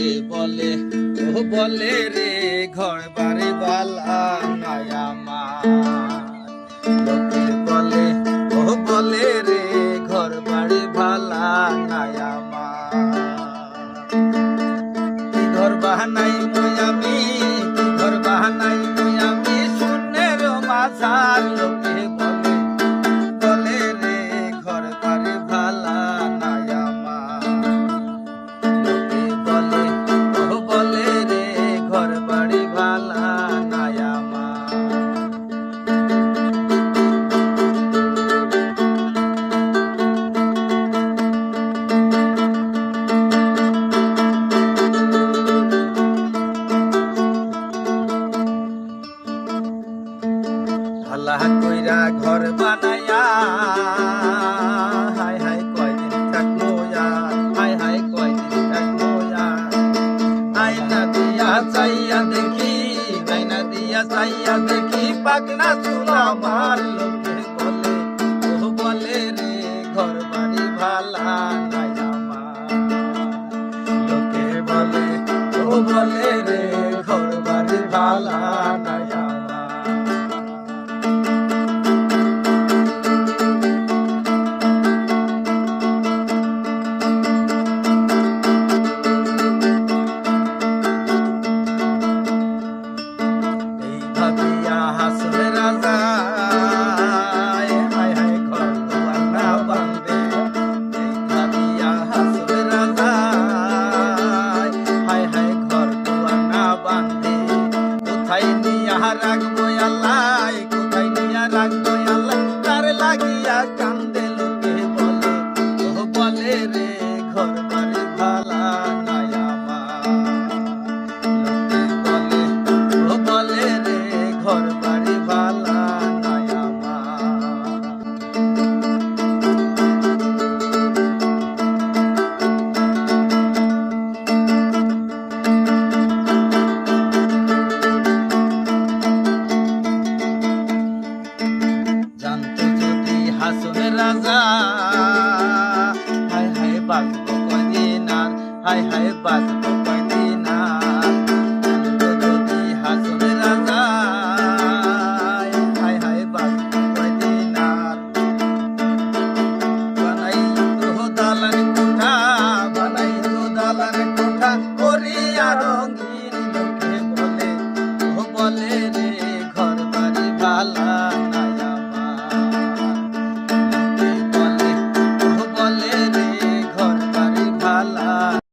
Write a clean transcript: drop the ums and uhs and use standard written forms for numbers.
লোকে বলে ও বলে রে ঘর বাড়ি বালা নাই আমার। লোকে বলে ও বলে রে ঘর বাড়ি ভালা নাই আমার। কি ঘর বাহানাই মুই আমি, কি ঘর বাহানাই মুই আমি শূন্যের মাঝার। লোকে বলে বলে রে ঘর বাড়ি ভালা নাই আমার। লোকে বলে ও বলে রে ঘর বাড়ি ভালা নাই আমার। ভালা কইরা ঘর বানায়া হায় হায় কয়দিন থাকবো আর, হায় হায় কয়দিন থাকবো আর। আয়না দিয়া চাইয়া দেখি, আয়না দিয়া চাইয়া দেখি পাকনা চুল আমার। লোকে বলে ও বলে রে ঘর বাড়ি ভালা নাই আমার। লোকে বলে ও বলে রে ঘর বাড়ি ভালা নাই আমার। ভাবিয়া হাসবে রাজা হায় হায় ঘর দুয়ার না বাঁধে। এই ভাবিয়া হাসবে রাজা হায় হায় ঘর দুয়ার না বাঁধে। কোথায় নিয়া রাখবো আল্লাহ, কোথায় নিয়া রাখবো আল্লাহ, তার লাগিয়া কান্দে। লোকে বলে ও বলে রে ঘর বাড়ি ভালা নাই আমার। লোকে বলে ও বলে রে ঘর বাড়ি ভালা নাই আমার। জানতো যদি হাসবে রাজা হায় হায় বাঁচবো কয়দিন আর, হায় হায় বাঁচবো